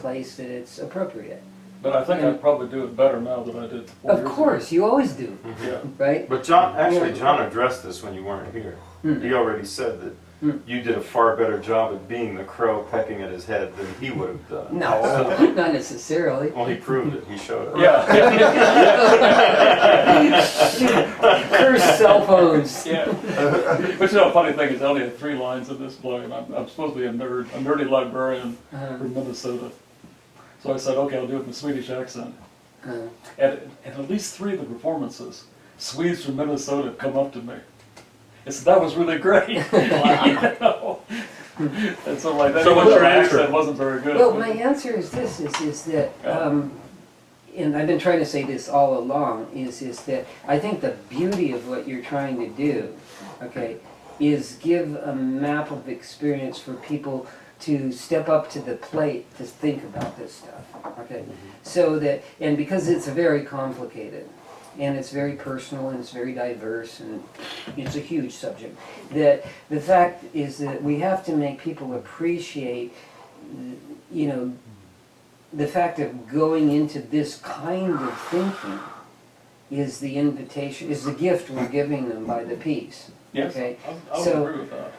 place that it's appropriate. But I think I'd probably do it better now than I did 4 years Of course, you always do, ago. Yeah. right? But John addressed this when you weren't here. He already said that you did a far better job at being the crow pecking at his head than he would have done. No, not necessarily. Well, he proved it. He showed it. Yeah. Curse cell phones. Yeah. But you know, funny thing is, I only had 3 lines in this play, and I'm supposed to be a nerdy librarian from Minnesota. So I said, okay, I'll do it in the Swedish accent. And at least 3 of the performances, Swedes from Minnesota have come up to me. I said, that was really great. You know? And so like that, So what's your answer? accent wasn't very good. Well, my answer is this, is that, and I've been trying to say this all along, is that I think the beauty of what you're trying to do, okay, is give a map of experience for people to step up to the plate to think about this stuff, okay? So that, and because it's very complicated, and it's very personal, and it's very diverse, and it's a huge subject, that the fact is that we have to make people appreciate, you know, the fact of going into this kind of thinking is the invitation, is the gift we're giving them by the piece. Yes, Okay? I would agree with that.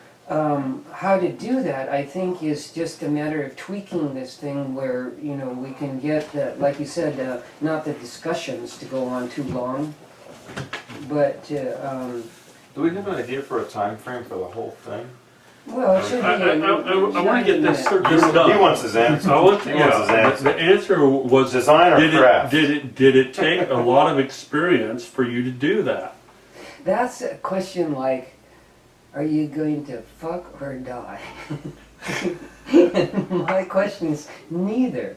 How to do that, I think, is just a matter of tweaking this thing where, you know, we can get, like you said, not the discussions to go on too long, but, Do we have an idea for a time frame for the whole thing? well, it should be. I want to get this done. He wants his answer. I want, He wants his answer. the answer was Design or craft? Did it take a lot of experience for you to do that? That's a question like, are you going to fuck or die? My question is neither.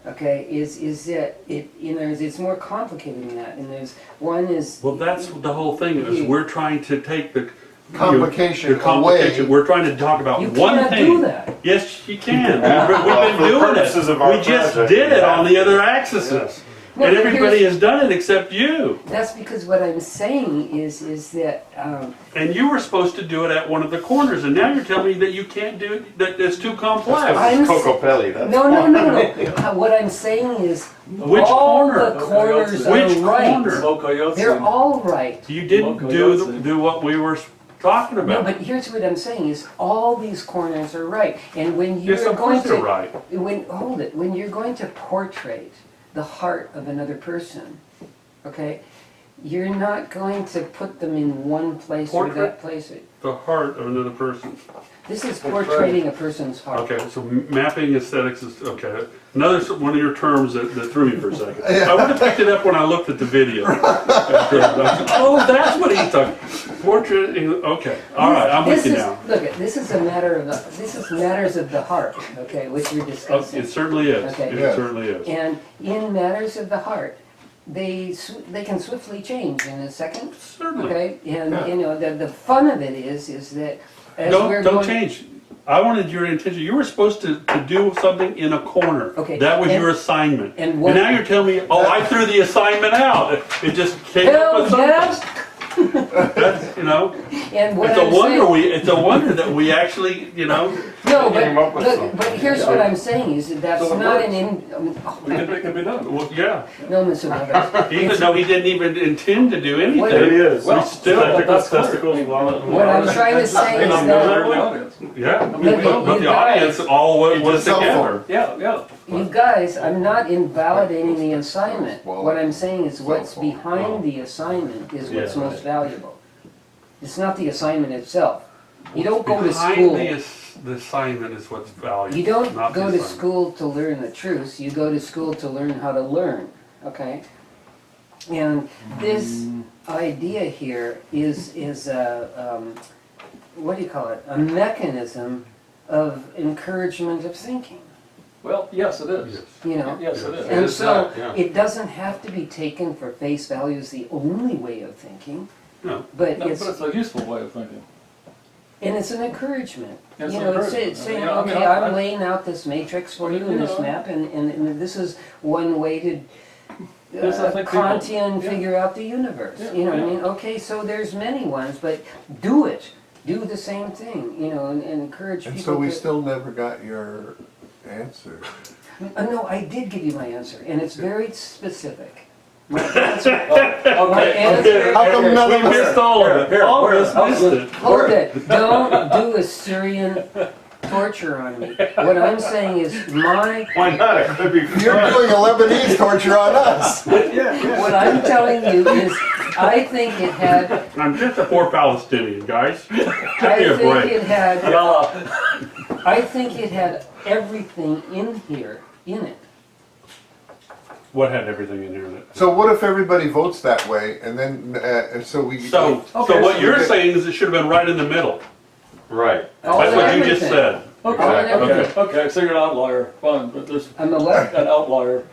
Okay, is that it? You know, it's more complicated than that. And there's one is. Well, that's the whole thing. Is we're trying to take the Complication the complication. away. We're trying to talk about You one can't thing. do that. Yes, you can. Well, We've for been doing purposes of it. our We just project, did it yeah. on the other axes. No, And but everybody here's- has done it except you. That's because what I'm saying is that. And you were supposed to do it at one of the corners, and now you're telling me that you can't do it, that it's too complex. I'm That's Coco Pelli. That's No. What I'm saying is, Which all corner? the corners are Which right. corner? Locoyote. They're all right. You didn't do what we were talking No, about. but here's what I'm saying is, all these corners are right. And when you're Yes, of going course to they're right. when you're going to portray the heart of another person, okay, you're not going to put them in one place or that place. The heart of another person. This is portraying a person's heart. Okay, so mapping aesthetics is, okay. Another one of your terms that threw me for a second. I would have picked it up when I looked at the video. Oh, that's what he's talking. Portrait, okay, all right, I'm with you now. Look, this is matters of the heart, okay, which we're Oh, discussing. it certainly is, Okay. it Yeah. certainly is. And in matters of the heart, they can swiftly change in a second. Certainly. Okay, and you know the fun of it is that as we're Don't going, change. I wanted your intention. You were supposed to do something in a corner. Okay, That was and- your assignment. and what- now you're telling me, oh, I threw the assignment out. It just came up Hell with something. yes! That's, you know, And what it's a I'm wonder saying, it's a wonder that we actually, you know. no, came up with but something. but here's what I'm saying is that that's So it not works. an in. It can be done. Well, yeah. No, Mr. Bogart. Even though he didn't even intend to do anything. What- There he is. Well, still- that's clear. What I'm trying to say is that Yeah. Look, But you the guys- audience all was It's a cell together. Yeah. you guys, I'm not invalidating the assignment. What I'm saying is what's Cell phone. behind the assignment is what's Yeah, most valuable. It's not the assignment itself. You don't go to Behind school. the assignment is what's valuable. You don't not the go to assignment. school to learn the truth, you go to school to learn how to learn, okay? And this idea here is a, what do you call it? A mechanism of encouragement of thinking, Well, yes, it is. Yes. you know? Yes, it is. And is so that, yeah. it doesn't have to be taken for face value as the only way of thinking, No. but No, it's, but it's a useful way of thinking. and it's an encouragement. It's You an know, it's encouragement. saying, Yeah, I mean, okay, I- I'm laying out this matrix for you You in this know. map, and this is one way to Yes, I think people- Kantian yeah. figure out the universe. Yeah, You know what I yeah. mean? Okay, so there's many ones, but do it. Do the same thing, you know, and encourage And people so we to... still never got your answer. No, I did give you my answer, and it's very specific. My answer, Okay. answer- How come none We of us? missed all of it. Here, All of where- us missed it. hold it, don't do Assyrian torture on me. What I'm saying is Why not? It could be You're fun. doing a Lebanese torture on us. what I'm telling you is, I think it had, I'm just a poor Palestinian, guys. Give me I a think break. it had, Well, I think it had everything in here, in it. What had everything in here? So what if everybody votes that way, and then so we? So Okay, what so you're we get- saying is it should have been right in the middle. Right. All That's and what you just everything. said. okay, All and okay, everything. okay, so you're an outlier, fine, but there's I'm a what? an outlier.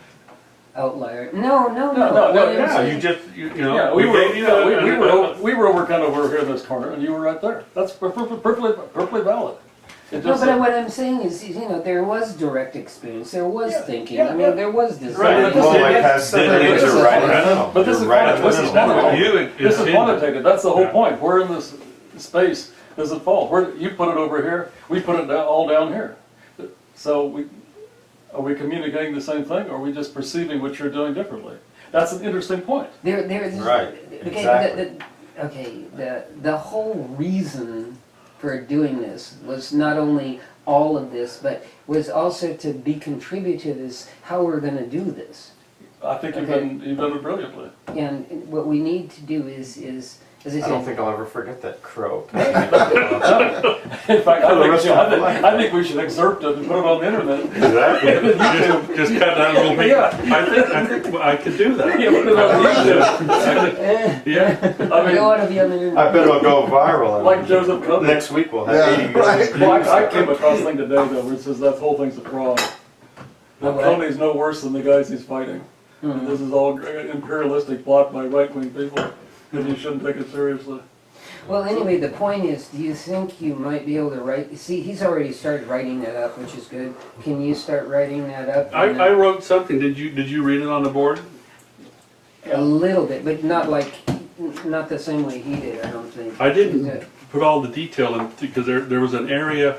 Outlier. No. No, What I'm Yeah, saying- you just, you know, Yeah, we we were, gave you yeah, a- we were over kind of over here in this corner, and you were right there. That's perfectly valid. It No, just, but what I'm saying is, you know, there was direct experience, there was Yeah, thinking, yeah, I mean, yeah. there was Right, design. but this Well, is- like Has said, the names are right in the middle. But this is You're right in the this is middle. quantitative. You- This is it's in- quantitative. That's the whole Yeah. point. Where in this space does it fall? Where you put it over here, we put it all down here. So are we communicating the same thing, or are we just perceiving what you're doing differently? That's an interesting point. There's Right, okay, exactly. the whole reason for doing this was not only all of this, but was also to be contributive as how we're gonna do this. I think Okay. you've done it brilliantly. And what we need to do is as I I don't said, think I'll ever forget that crow. In fact, I think we should excerpt it and put it on the internet. Exactly. just cut that little bit. Yeah. I think I could do that. Yeah, put it on YouTube. Yeah. I I don't mean, wanna be on the internet. I bet it'll go viral. and like Joseph Cody. Next week we'll have Yeah, 80 million right. views. Well, I came across a thing today though, where it says that whole thing's a fraud. That What? Tony's no worse than the guys he's fighting. And this is all imperialistic plot by right-wing people, and you shouldn't take it seriously. Well, anyway, the point is, do you think you might be able to write, see, he's already started writing that up, which is good. Can you start writing that up? I wrote something. Did you read it on the board? A little bit, but not the same way he did, I don't think. I didn't put all the detail in because there was an area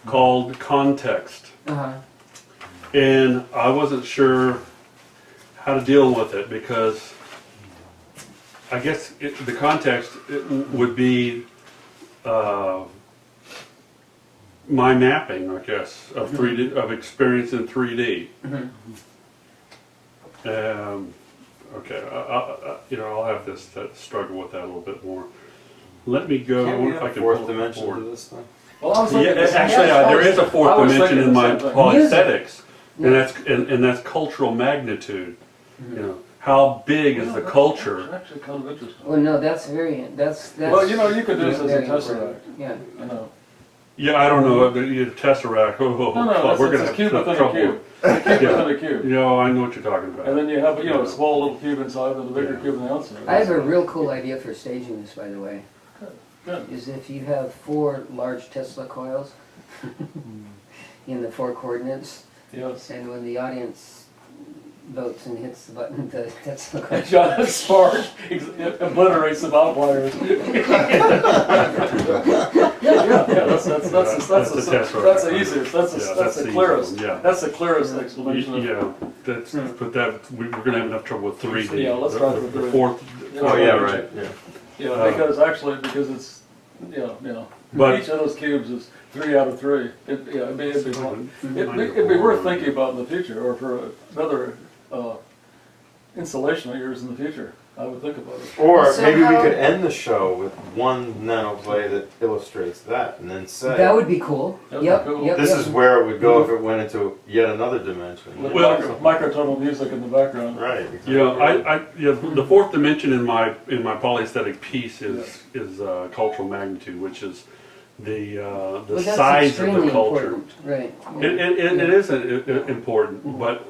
called context, Uh-huh. and I wasn't sure how to deal with it because I guess the context would be my mapping, I guess, of 3D of experience in 3D. Okay, I'll have this struggle with that a little bit more. Let me go. Can't we if I have can fourth pull up the dimension board. to this thing? Well, I was Yeah, thinking the same- actually, there is a I fourth was dimension thinking in the my same thing. polysthetics, and Music. that's cultural magnitude. You know, how big is the culture? Actually, kind of interesting. Well, no, that's that's. Well, you know, you could do this as a very tesseract. important. Yeah. I know. Yeah, I don't know. The tesseract. No, we're it's gonna a cube have within a trouble. cube. A cube Yeah. within a cube. You know, I know what you're talking about. And then you have, a small little cube inside and a bigger Yeah. cube on the outside. I have a real cool idea for staging this, by the way. Good. Is if you have 4 large Tesla coils in the 4 coordinates, Yes. and when the audience votes and hits the button, the Tesla coil. John Spark obliterates some outliers. Yeah, that's the easiest, that's the easy clearest, one, yeah. that's the clearest explanation of. Yeah, but we're gonna have enough trouble with 3D. Yeah, let's try with the 3D. fourth. Oh, yeah, right, yeah. Yeah, because it's, But- each of those cubes is 3 out of 3. It'd be worth thinking about in the future, or for another installation of yours in the future. I would think about it. Or So maybe we how- could end the show with one nanoplay that illustrates that, and then say, That would be cool. That would be Yep, cool. yep, this yep. is where it would go if it went into yet another dimension. With Well- microtonal music in the background. Right. Exactly. You know, the fourth dimension in my polysthetic piece is cultural magnitude, which is the Well, that's size of the extremely culture. important, right. It is important, but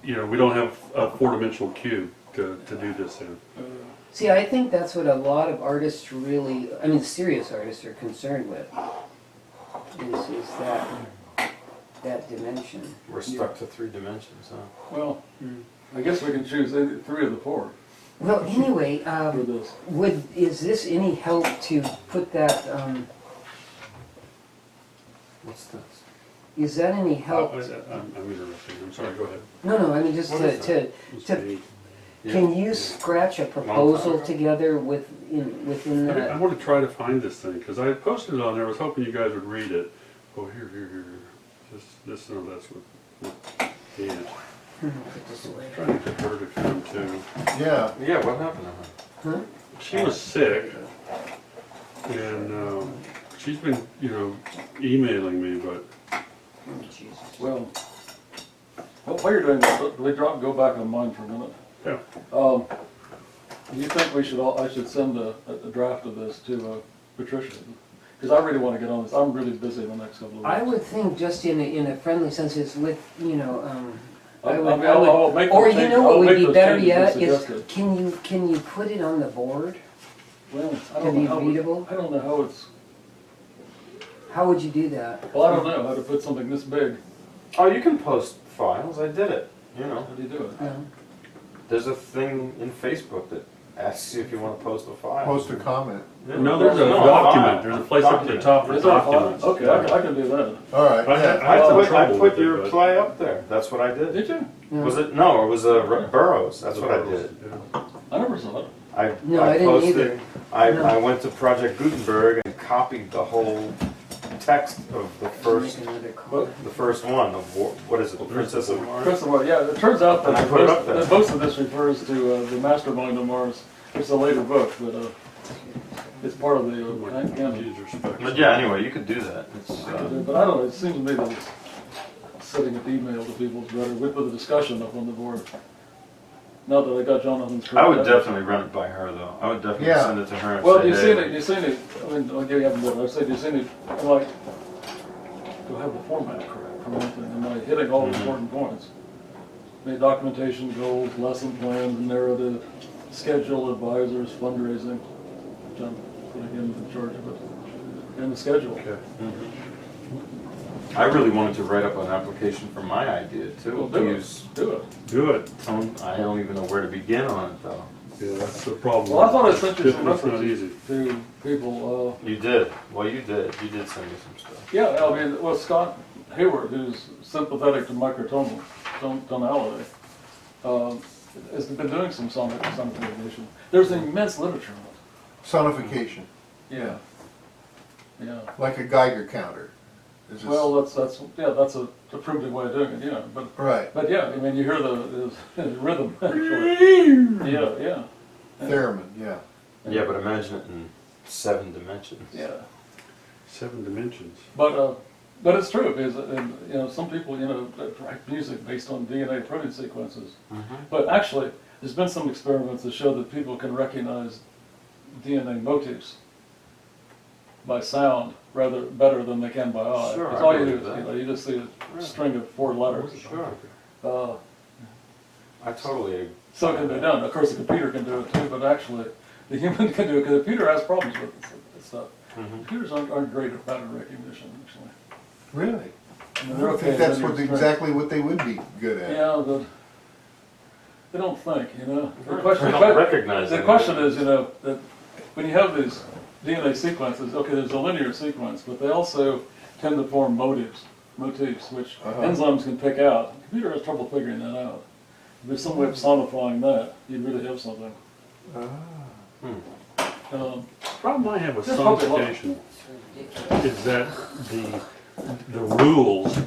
we don't have a 4-dimensional cube to do this in. See, I think that's what a lot of artists really, I mean, serious artists are concerned with, is that dimension. We're stuck to 3 dimensions, huh? Well, I guess we can choose 3 of the 4 Well, anyway, for this. is this any help to put that, What's this? is that any help? I'm interested. I'm sorry, go ahead. No, I mean, just What is to, can you scratch a proposal together within I that? want to try to find this thing, because I posted it on there, I was hoping you guys would read it. Oh, here. This, no, that's what, yeah. Put this away. Trying to get her to come too. Yeah, Yeah, what happened to her? Huh? She was sick, and she's been, emailing me, but Oh, Jesus. Well, while you're doing that, do we go back on mine for a minute? yeah. Do you think I should send a draft of this to Patricia? Because I really want to get on this. I'm really busy the next couple of weeks. I would think just in a friendly sense is with, I'll make or those you changes- know what I'll would make be those better changes yet you is, suggested. can you put it on the board? Well, I to don't be know how readable? I don't know how it's. How would you do that? Well, I don't know how to put something this big. Oh, you can post files. I did it. You know, How do you do it? Yeah. there's a thing in Facebook that asks you if you want to post a file. post a comment. Yeah. No, there's a No, document, file. there's a place up at the top for Is there a file? documents. Okay, I can do that. All right, I had- yeah. I had some I trouble put with it, your but- play up there. That's what I did. Did you? Yeah. Was it? No, it was Burroughs. That's what I did. Yeah. I never saw it. No, I didn't posted, either. I No. went to Project Gutenberg and copied the whole text of the first Make another call. one of what is it? The Princess of Mars. First of all, yeah, it turns out And I that put it up there. most of this refers to the Mastermind of Mars. It's a later book, but it's part of the canon. User specs. But yeah, anyway, you could do that. It's, But I don't know, it seems to me that it's sending an email to people is better with the discussion up on the board. Now that I got Jonathan's. I would definitely run it by her though. I would definitely Yeah. send it to her and Well, say, you've hey, seen it, I mean, I'll give you one more. I've said, you've seen it, I'm like, do I have the format correct for one thing? Am I hitting all the important points? Made documentation, goals, lesson plans, narrative, schedule, advisors, fundraising, which I'm putting him in charge of it, and the schedule. Okay. I really wanted to write up an application for my idea too. Well, to do it, use do it. Do it. I don't even know where to begin on it though. Yeah, that's the problem. Well, I thought I sent you some It's not references easy. to people, You did. Well, you did. You did send me some stuff. yeah, I mean, well, Scott Hayward, who's sympathetic to microtonality, has been doing some sonification. There's immense literature on Sonification, it. Yeah. Yeah. like a Geiger counter. Is this- Well, that's a primitive way of doing it, yeah. Right, But yeah, I mean, you hear the rhythm actually. Yeah. theremin, yeah. Yeah, but imagine it in 7 dimensions. Yeah. 7 dimensions. But it's true because some people write music based on DNA protein sequences. But actually, there's been some experiments that show that people can recognize DNA motifs by sound better than they can by eye. Sure, Because I all you do believe is that. you just see a string of 4 letters. Sure. I totally agree. So it can be done. Of course, the computer can do it too, but actually, the human can do it because the computer has problems with it. Stuff. Computers aren't great at pattern recognition, actually. Really? I mean, I they're don't okay think at that's linear what string. exactly what they would be good at. Yeah, but they don't think, The They don't recognize the it. question is, that when you have these DNA sequences, okay, there's a linear sequence, but they also tend to form motifs, which enzymes can pick out. The computer has trouble figuring that out. If there's some way of sonifying that, you'd really have something. Problem I have with Just hope it won't. sonification is that the rules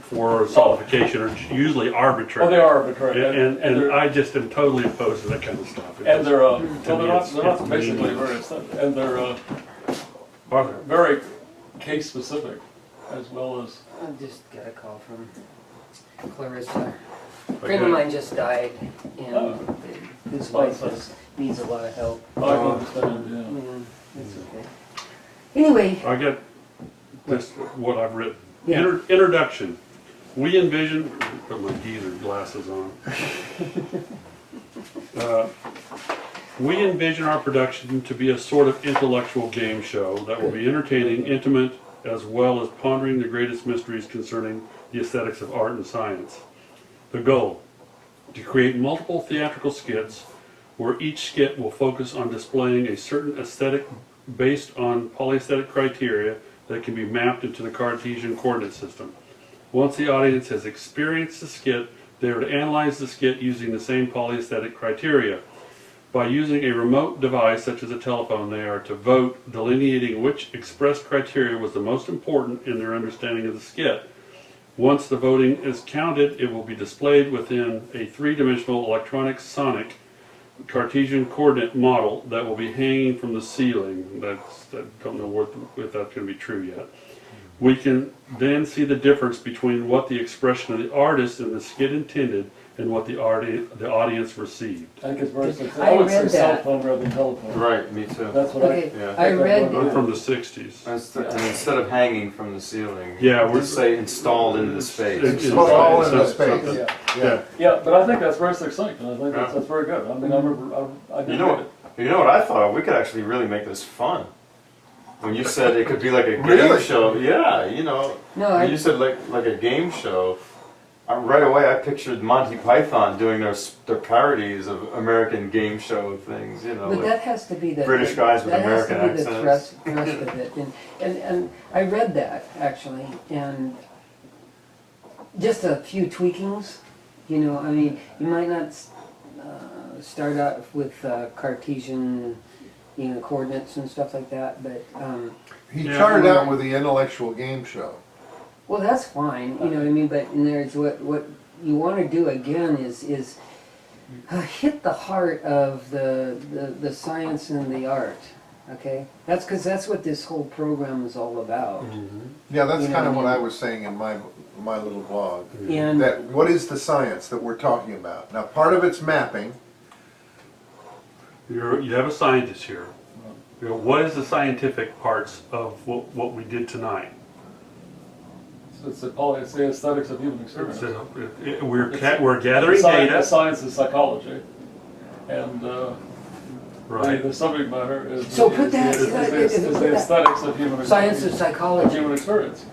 for sonification are usually arbitrary. Oh, they are arbitrary. And they're- I just am totally opposed to that kind of stuff. And they're, To they're me, not it's basically meaningless. very, and they're very case specific as well as. I just got a call from Clarissa. A friend of mine just died, and his wife needs a lot of help. I can understand, yeah. Yeah, it's okay. Anyway, I get this, what I've written. Yeah. Introduction. We envision, put my geezer glasses on. We envision our production to be a sort of intellectual game show that will be entertaining, intimate, as well as pondering the greatest mysteries concerning the aesthetics of art and science. The goal, to create multiple theatrical skits where each skit will focus on displaying a certain aesthetic based on polyaesthetic criteria that can be mapped into the Cartesian coordinate system. Once the audience has experienced the skit, they are to analyze the skit using the same polyaesthetic criteria. By using a remote device such as a telephone, they are to vote, delineating which expressed criteria was the most important in their understanding of the skit. Once the voting is counted, it will be displayed within a three-dimensional electronic sonic Cartesian coordinate model that will be hanging from the ceiling. I don't know if that's going to be true yet. We can then see the difference between what the expression of the artist in the skit intended and what the audience received. I think it's very successful. I I would say read cell that. phone rather than telephone. Right, me too. That's what Okay, Yeah. I read, I'm from the 60s. And instead of hanging from the ceiling, Yeah, we're- just say installed into the space. Installed into space. Yeah. Yeah. Yeah, but I think that's very succinct, and I think that's very good. I mean, I did You know read it. You know what I thought? We could actually really make this fun. When you said it could be like a game Really? show, yeah, you know. no, When you said like a game show, right away I pictured Monty Python doing their parodies of American game show things, you know. but like that has to be the British guys with that has to American be the accents. thrust of it, and I read that actually, and just a few tweakings. You know, I mean, you might not start out with Cartesian, you know, coordinates and stuff like that, but He Yeah. started out with the intellectual game show. well, that's fine. You know what I mean. But there's what you want to do again is hit the heart of the science and the art. Okay, that's because that's what this whole program is all about. Yeah, that's You know kind of what what I I mean? was saying in my little blog. And That what is the science that we're talking about? Now, part of it's mapping. You have a scientist here. You know, what is the scientific parts of what we did tonight? It's the aesthetics of human experience. We're gathering The data. science is psychology, and Right. the subject matter is So put that- is put the that- aesthetics of human science experience. is Of psychology. human experience.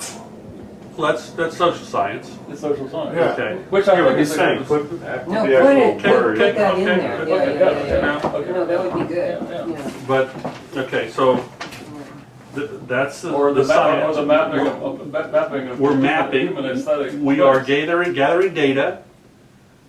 Well, that's social science. It's social science. Yeah. Okay. Which I Yeah, think but he's is saying a- put No, the put actual it. word. Put that in Okay, there. okay, Yeah. okay. No, that would be good. Yeah. Yeah. But okay, so that's Or the science. or the mapping of We're mapping. human aesthetic. We are gathering data,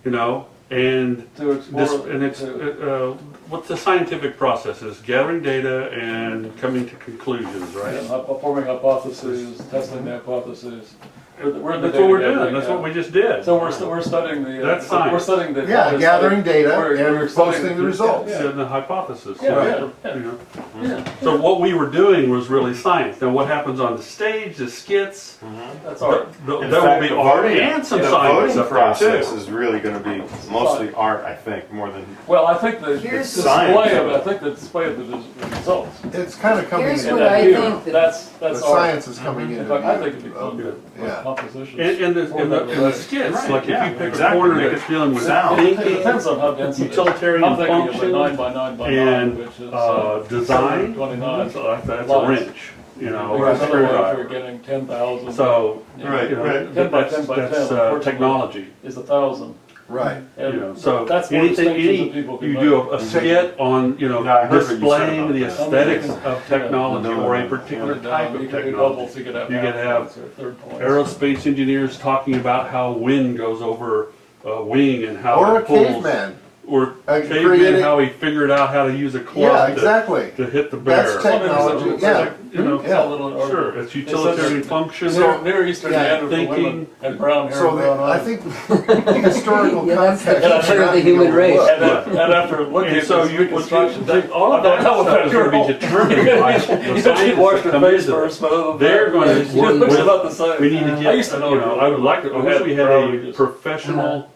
you know, and to explore. what the scientific process is: gathering data and coming to conclusions, right? Forming hypotheses, testing the hypotheses. We're in the That's what we're data doing. gathering That's now. what we just did. So we're studying the. That's science. We're studying the. Yeah, gathering data we're and studying posting the results. Yeah. And the hypothesis. Yeah, right? yeah. You know. Yeah. So what we were doing was really science. Now what happens on the stage, the skits, That's art. there In will fact, be the art voting- and some the science voting up there process too. is really going to be mostly art, I think, more than. Well, I think the Here's display science. of it. I think the display of the results. It's kind of coming Here's in. what that I view, think that- that's The art. science is coming in. In fact, I think it'd be fun to Yeah. compositions. And the skits, Right, like yeah, if you pick exactly. a corner Make that's it dealing with sound. It thinking, depends on how dense it is. utilitarian I'm thinking of function, a 9 by 9 by 9, and which is design, 29. so that's a lines. wrench, you know, or a Whereas otherwise you're screwdriver. getting 10,000. So, Right, you know, right. 10 by that's 10 by 10, that's unfortunately. technology. Is 1,000. Right. And You know, so that's more anything, distinctions that people can you make. do a skit on, you know, Yeah, I heard what you said displaying about the that. aesthetics of Yeah. technology or a No, particular Put it type down, of you can do technology. doubles, you could have You half could have points or third points. Aerospace engineers talking about how wind goes over a wing and how Or a it pulls. caveman. Or caveman, creating- how he figured out how to use a club Yeah, to, exactly. to hit the bear. That's technology. It's Yeah. like, You know, it's all little art. sure, it's utilitarian function. Near Eastern Yeah, Neanderthal thinking- women had brown hair So and brown I eyes. think historical Yeah, that's the context. future of the human race. And after looking And at so this you, reconstruction, all of that stuff is going to be determined by the you scientists washed that her come face into first, this. but other than They're that, going to it work looks with. about the same. We need to I get. used to know You know, I would like to. I wish we had brown a ridges. professional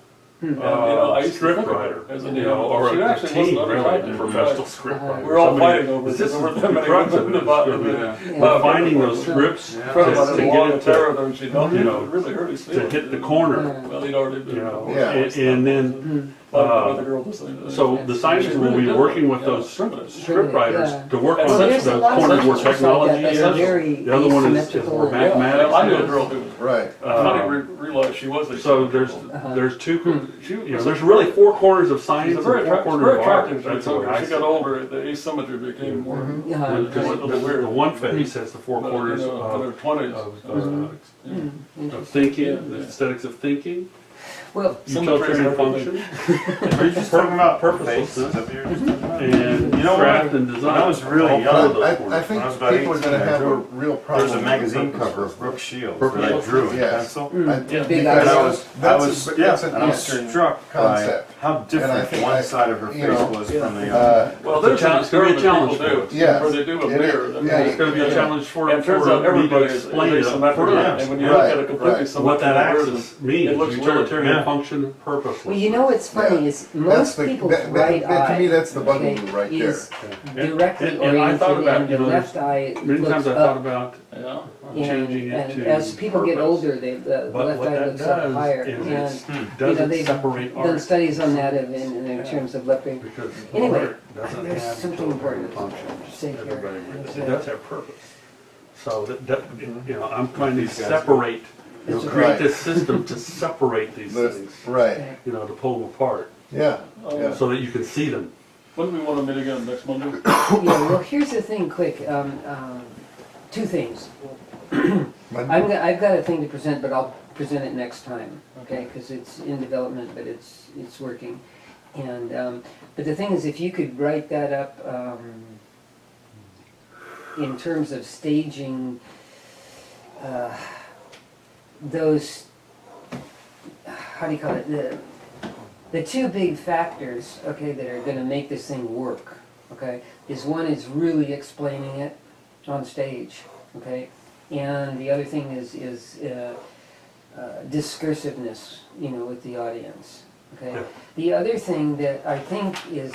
I used to script think of her writer, as a you know, or she a actually team, wasn't really, unattractive. professional script writer. We're all Somebody- fighting over this this. is We're the them many crux of women it. about It's gonna be- Yeah. We're finding those scripts Yeah. Friend of to mine get walked it terror to, though, she don't you know, really hurt his to feelings. hit the corner. Well, he'd already been. You know, Yeah. and then But the girl just saying. so the scientists will be working with those script writers to work on Well, there's the a lot of corners where scripts like that technology that is. are very The other one is asymmetrical. where mathematics I knew a is. girl who was Right. funny, realized she was a. So there's two, there's really four corners of science She's a very and four attractive, corners very of art. attractive. That's the way I She see got it. older, the asymmetry became more. Yeah. Because a little weird. the one face has the four But, corners you know, in her 20s. of thinking, the aesthetics of thinking, Well, utilitarian function, Are you just talking about purposefulness. face? Is that what you're just talking about? and You know craft what? and design. When I was really All young, four of those I corners. think When I was about people are 18, gonna I have a drew- real problem. There's a with magazine purpose. cover of Brooke Shields that I Purpose. drew in Yes. pencil. big Because And I idea. was, that's a- yeah, that's an and I was Eastern struck by concept. how And I different think one I- side of her you face know, was from the other. Well, there's an It's gonna be a experiment people challenge do, for us. where they do a Yes. mirror. Yeah, It's gonna be a Yeah. challenge for And it turns out me to everybody is explain it up asymmetrical, front. and when you Right, look at a completely right. What that symmetrical version, axis means, it looks utilitarian weird. Yeah. function, purposeless. Well, you know what's funny is most people's right eye. To me, that's the okay, bugaboo right there. is directly And I oriented, thought about, and you the know, left eye Many looks times I thought up. about yeah. changing it And to as people get purpose. older, the But left what eye that looks up does higher. is And doesn't they've separate done art. studies on that in terms of left brain. Because Anyway, art doesn't there's have something utilitarian important function. to say here. Everybody agrees. Is It that- does have purpose. So I'm trying to separate, That's create right. this system to separate these things, Right, to pull them apart, yeah, yeah. so that you can see them. When do we want to meet again, next Monday? Yeah, well, here's the thing, quick, two things. I've got a thing to present, but I'll present it next time, okay? Because it's in development, but it's working. And, but the thing is, if you could write that up in terms of staging those, how do you call it, the two big factors, okay, that are gonna make this thing work, okay, is one is really explaining it on stage, okay, and the other thing is discursiveness, with the audience, okay. Yeah. The other thing that I think is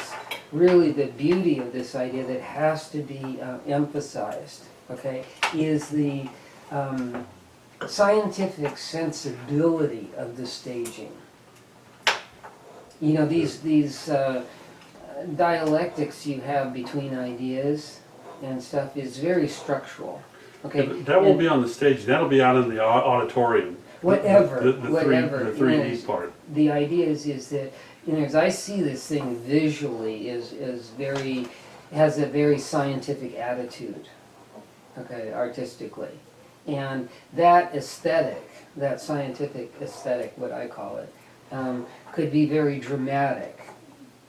really the beauty of this idea that has to be emphasized, okay, is the scientific sensibility of the staging. These dialectics you have between ideas and stuff is very structural. Okay, That won't be on the stage, that'll be out in the auditorium. whatever, The whatever. 3D part. The idea is that as I see this thing visually is has a very scientific attitude. Okay, artistically, and that aesthetic, that scientific aesthetic, what I call it, could be very dramatic,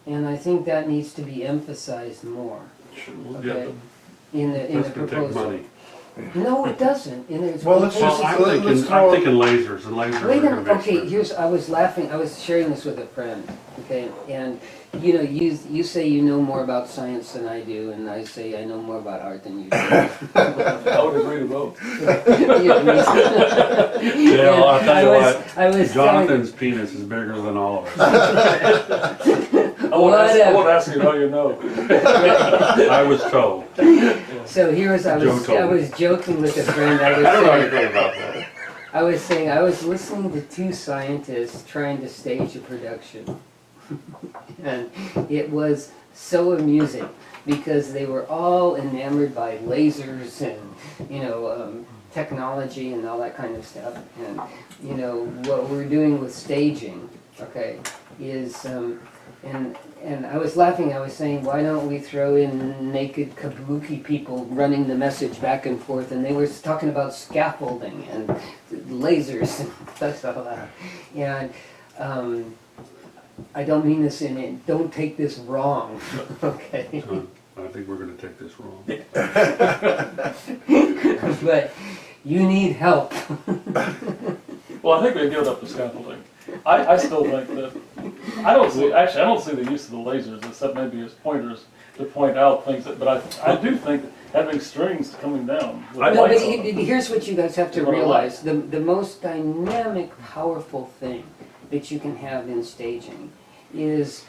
and I think that needs to be emphasized more. Okay, in the That's gonna take proposal. money. No, it doesn't. Well, let's Well, just- I'm let's thinking throw- lasers, and lasers Wait are a gonna minute, be okay, expensive. I was laughing, I was sharing this with a friend, okay, and, you say you know more about science than I do, and I say I know more about art than you do. I would agree to both. Yeah, well, I'll tell you what, I was Jonathan's penis is bigger than all of us. I won't ask you how you know. I was told. So here was, Joe told I me. was joking with a friend, I don't know anything about that. I was saying, I was listening to two scientists trying to stage a production. And it was so amusing because they were all enamored by lasers and, technology and all that kind of stuff. And, what we're doing with staging, okay, is, and I was laughing, I was saying, why don't we throw in naked kabuki people running the message back and forth, and they were talking about scaffolding and lasers and stuff like that. And I don't mean this don't take this wrong, okay? I think we're gonna take this wrong. But you need help. Well, I think we give up the scaffolding. I still think that, I don't see the use of the lasers, except maybe as pointers to point out things, but I do think that having strings coming down with No, lights but on them. here's what you guys have to What I like. realize. The most dynamic, powerful thing that you can have in staging is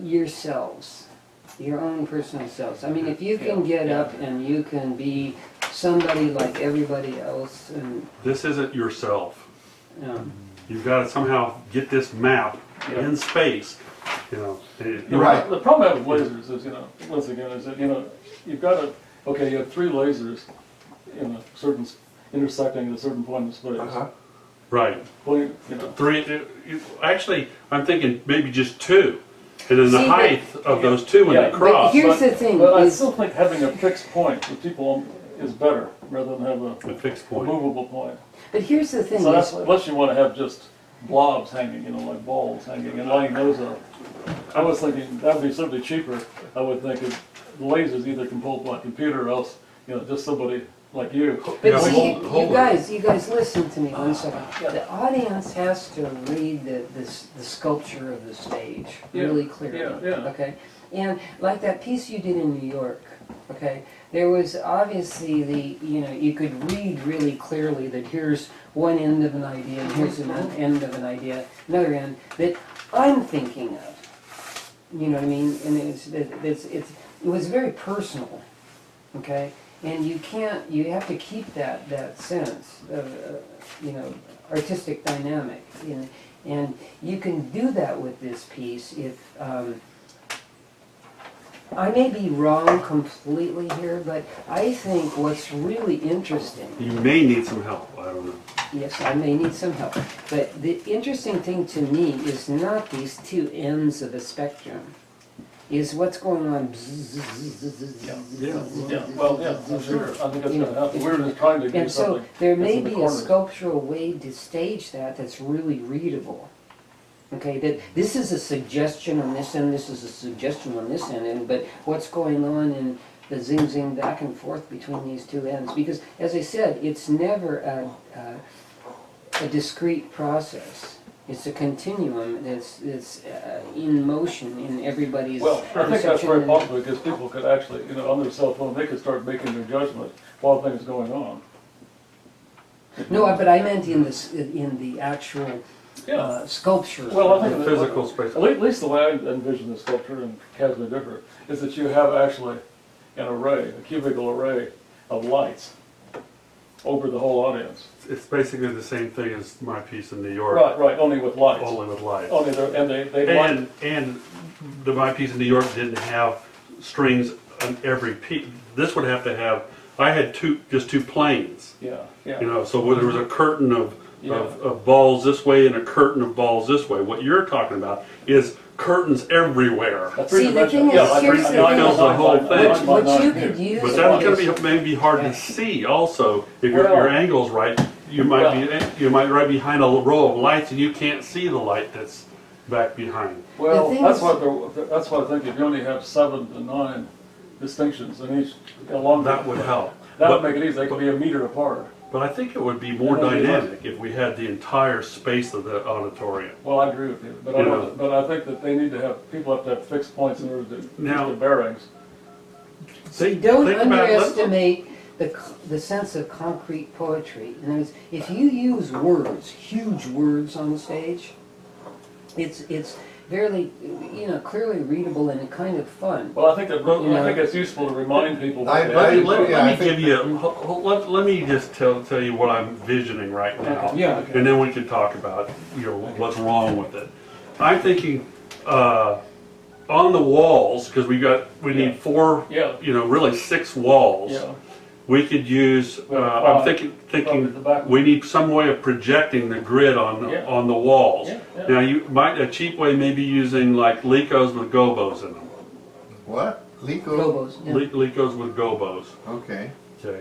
yourselves, your own personal selves. I mean, if you can get up and you can be somebody like everybody else, and This isn't yourself. You've got to somehow get this map in space, Right. The problem I have with lasers is, once again, is that, you've got you have three lasers in a certain, intersecting at a certain point in space. Uh-huh. Right. Well, you know, Actually, I'm thinking maybe just two. And then the See, height of those two when Yeah, they cross. here's the thing But I is- still think having a fixed point with people is better rather than have A fixed a point. movable point. But here's the thing So that's, is, unless you want to have just blobs hanging, you know, like balls hanging and lining those up. I was thinking that would be simply cheaper. I would think if lasers either can pull by computer or else, you know, just somebody like you. but Yeah, see, hold you guys listen to me one second. The audience has to read the sculpture of the stage Yeah, really clearly. yeah. Okay, and like that piece you did in New York. Okay, there was obviously you could read really clearly that here's one end of an idea and here's an end of an idea, another end that I'm thinking of. You know what I mean? And it was very personal. Okay. And you have to keep that sense of, artistic dynamic. And you can do that with this piece if, I may be wrong completely here, but I think what's really interesting, You may need some help. I don't know. yes, I may need some help, but the interesting thing to me is not these two ends of a spectrum, is what's going on. Yeah, well, yeah, I'm sure. I think that's gonna happen. We're just trying to do And so something. there that's may in the be a corners. sculptural way to stage that's really readable. Okay, that this is a suggestion on this end, this is a suggestion on this end, but what's going on in the zing back and forth between these two ends? Because, as I said, it's never a discrete process. It's a continuum that's in motion in everybody's Well, I think that's perception very and- possible because people could actually, you know, on their cell phone, they could start making their judgment while things are going on. No, but I meant in the actual Yeah. sculpture. Well, I think The that- physical space. At least the way I envision the sculpture, and Kaz may differ, is that you have actually an array, a cubical array of lights over the whole audience. It's basically the same thing as my piece in New York, Right, only with lights. only with lights. Only there, and they light. And my piece in New York didn't have strings on every piece. This would have to have. I had just two planes. Yeah, You yeah. know, so there was a curtain of Yeah. of balls this way and a curtain of balls this way. What you're talking about is curtains everywhere. That's See, the thing is, here's the thing. Fills the whole thing. What you could use. But that's going is- to be maybe hard to see. Also, if Well- your angle's right, you might right behind a row of lights and you can't see the light that's back behind. Well, The thing that's is- that's what I think, if you only have 7 to 9 distinctions in each, along. That would help. That would But- make it easy, they could be a meter apart. But I think it would be more That'd be dynamic if we had the entire space of the auditorium. Well, I agree with you, but I You don't, know. but I think that they need to have, people have to have fixed points in order to keep Now- the bearings. See, Don't think about it. underestimate the sense of concrete poetry. In other words, if you use words, huge words on the stage, it's very, clearly readable and kind of fun. Well, I think that, You know. I think it's useful to remind people. what I- they I- actually let- do. yeah, I Let me think- give you. Let me just tell you what I'm visioning right now. Okay, yeah, okay. And then we can talk about what's wrong with it. I'm thinking on the walls because we need 4. Yeah. Really 6 walls. Yeah, We could use. Well, I'm probably at the thinking back. we need some way of projecting the grid on Yeah. on the walls. Yeah, yeah. Now a cheap way may be using like Licos with gobos in them. What? Lico? Gobos, yeah. Licos with gobos. Okay. Okay,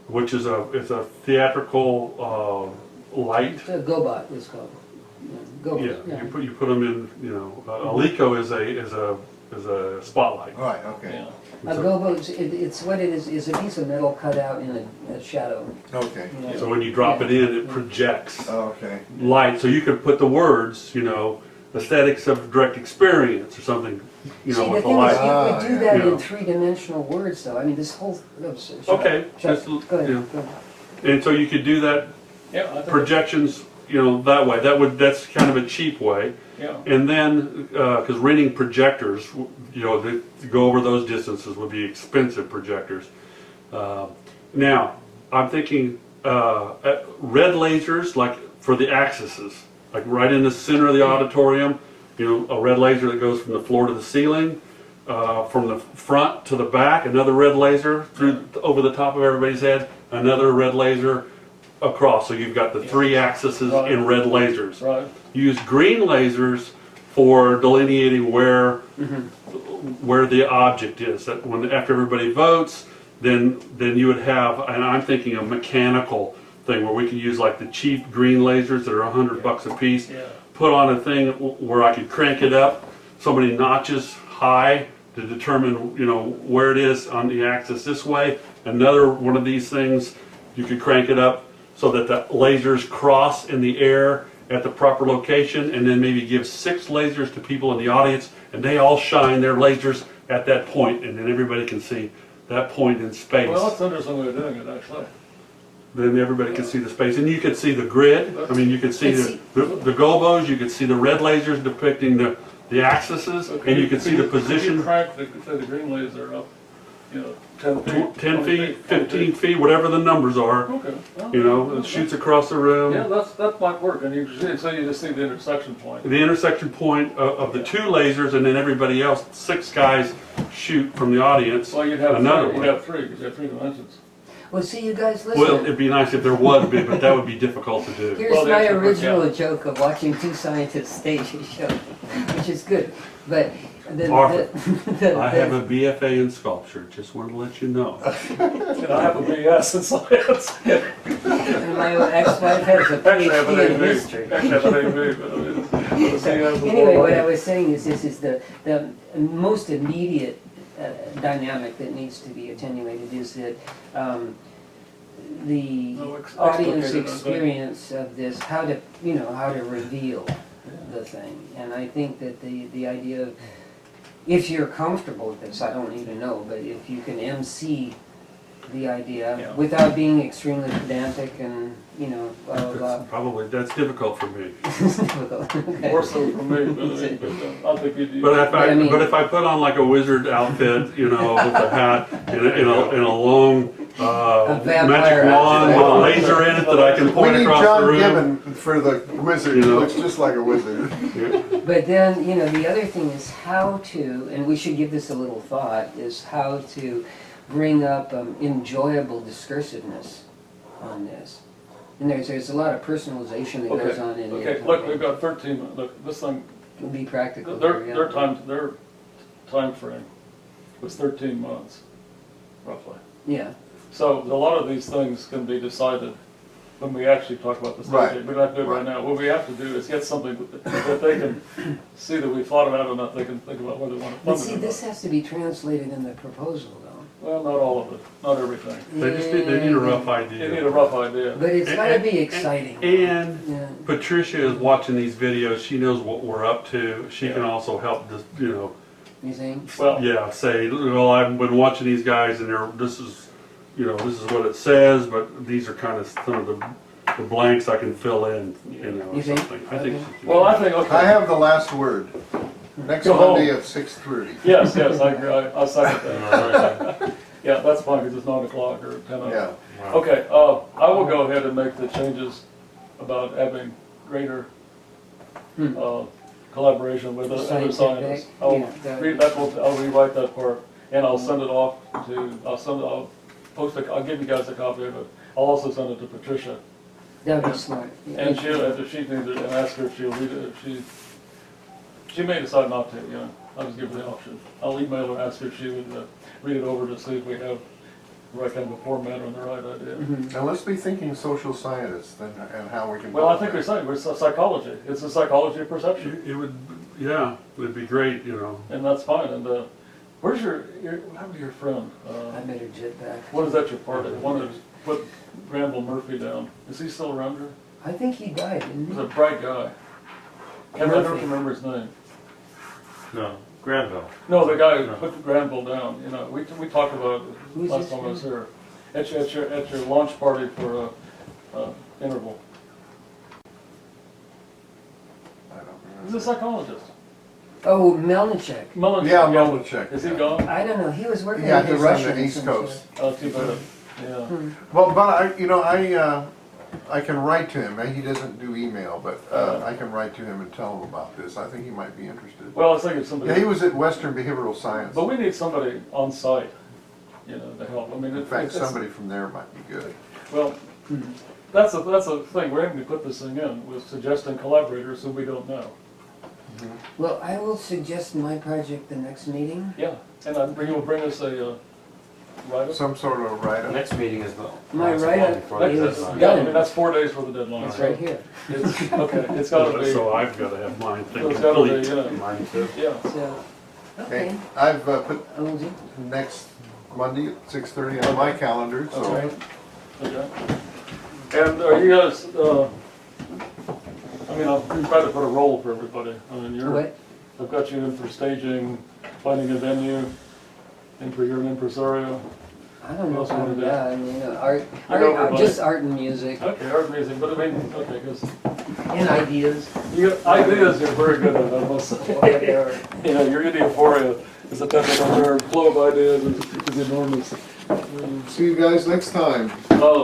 which is it's a theatrical light. It's a gobot, it's called. Yeah, Gobos, yeah. you put them in. A Lico is a spotlight. All right, okay. yeah. A gobo, it's what it is a piece of metal cut out in a shadow. Okay. you know. So when you drop it in, it projects Okay. light. So you could put the words, aesthetics of direct experience or something, See, the with the thing is, light. you could do yeah. that Yeah. in 3-dimensional words, though. I mean, this whole. Okay, Shut just, up. Go ahead. yeah. Go ahead. And so you could do that Yeah, I think, projections, that way. That's kind of a cheap way. yeah. And then, because renting projectors, to go over those distances would be expensive projectors. Now, I'm thinking red lasers, like for the axes, like right in the center of the auditorium, a red laser that goes from the floor to the ceiling, from the front to the back, another red laser over the top of everybody's head, another red laser across. So you've got the three axes Right. in red lasers. Right. Use green lasers for delineating where the object is. That when after everybody votes, then you would have, and I'm thinking a mechanical thing where we can use like the cheap green lasers that are $100 a piece. Yeah. Put on a thing where I could crank it up so many notches high to determine where it is on the axis this way. Another one of these things, you could crank it up so that the lasers cross in the air at the proper location, and then maybe give 6 lasers to people in the audience, and they all shine their lasers at that point, and then everybody can see that point in space. Well, that's an interesting way of doing it, actually. Then everybody can see the space, and you could see the grid. I mean, you could see the gobos, you could see the red lasers depicting the axes, and you could see the Could you position. crank the green laser up, 10 feet? 10 20 feet, 15 feet, whatever the numbers are. Okay. Well, It shoots across the room. Yeah, that might work, and you just see the intersection point. The intersection point of the 2 lasers, and then everybody else, 6 guys shoot from the audience. Well, you'd have another three, one. you'd have 3, because you have 3 dimensions. Well, see, you guys, Well, listen. it'd be nice if there was, but that would be difficult to do. Here's Well, my that's a good original joke of watching 2 scientists stage a show, which is good. But Arthur, I have a BFA in sculpture, just wanted to let you know. And I have a BS in science. and my ex-wife has a Actually, I have an PhD in AV. history. Actually, I have an AV, but I mean, Anyway, what I was saying is this is the most immediate dynamic that needs to be attenuated is that the No, audience explicated, I think. experience of this, how to reveal the thing. And I think that the idea of, if you're comfortable with this, I don't even know, but if you can MC the idea Yeah. without being extremely pedantic and, blah, blah, blah. Probably, that's difficult for me. It's difficult. Okay. more so for me, but I think you'd. But But if I put on like a wizard outfit, with a hat and a long vampire magic wand with a outfit. laser in it that I can We point need across the John room. Gibbon for the wizard. He looks just like a wizard. But then, the other thing is how to, and we should give this a little thought, is how to bring up enjoyable discursiveness on this. And there's a lot of personalization that goes on in Okay, it. look, we've got 13, look, this thing, It'll be practical. their here, yeah. their time frame was 13 months, roughly. Yeah. So a lot of these things can be decided when we actually talk about the Right. stage. We don't have to do it right now. What we have to do is get something that they can see that we thought about and that they can think about whether they want to But fund see, it or this not. has to be translated in the proposal, though. Well, not all of it, not everything. They need a rough They need idea. a rough idea. But it's got to be exciting. And Yeah. Patricia is watching these videos. She knows what we're up to. She can also help this, You think? Well, say, well, I've been watching these guys, and this is what it says, but these are kind of some of the blanks I can fill in, or You think? something. I think. well, I think, okay. I have the last word. Next Go home. Monday at 6:30. Yes, I agree. I'll second that. Yeah, that's fine because it's 9 o'clock or 10 o'clock. Yeah. Okay, I will go ahead and make the changes about having greater collaboration with other Scientific, scientists. yeah, I'll rewrite that part and I'll send it off to, I'll give you guys a copy of it. I'll also send it to Patricia. That would be smart. And if she needs it, and ask her if she'll read it, she may decide not to, I'll just give her the option. I'll email her, ask her if she would read it over to see if we have the right kind of a format or the right idea. Now let's be thinking social scientists and how we can. Well, I think we're saying, we're psychology. It's the psychology of perception, It'd be great, and that's fine. And where's your what happened to your friend? I made her jet back. What is that your party? One that put Granville Murphy down. Is he still around here? I think he died, didn't He's he? a bright guy. I don't Murphy. remember his name. No, Granville. No, the guy who put Granville down. We talked about it Who's last this time I was guy? here. At your launch party for interval. I don't He's remember. a psychologist. Oh, Melnichek. Melnichek. Yeah, Melnichek. Is he yeah. gone? I don't know. He was working Yeah, with the he's on Russians. the East and Coast. stuff. Oh, too bad. Yeah. Well, but I can write to him. He doesn't do email, but I can write to him and tell him about this. I think he might be interested. Well, I was thinking somebody. Yeah, he was at Western Behavioral Science. But we need somebody on site, to help. I mean, In fact, somebody from there might be good. Well, that's a thing, we're aiming to put this thing in, with suggesting collaborators who we don't know. Well, I will suggest my project the next meeting. Yeah, and you'll bring us a write-up? Some sort of The write-up. next meeting is the. My last one write-up before the is deadline. Yeah, I done. mean, that's 4 days for the deadline. It's so right here. It's, okay, it's gotta be, So I've gotta have mine so it's gotta be, complete. you know, Mine too. yeah. So, Okay, okay. I've put Oh, gee. next Monday at 6:30 on my calendar, That's so. right. Okay. And are you guys, I mean, I'll try to put a role for everybody. I mean, What? I've got you in for staging, finding a venue, and for you're an impresario. I don't know What else if you wanna I'm do? done, art, You know everybody. just art and music Okay, art music, but I mean, okay, because and ideas. you got ideas you're very good at, I must say. Whatever. You know, your idioporia is a type of flow of ideas is enormous. See you guys next time. Oh.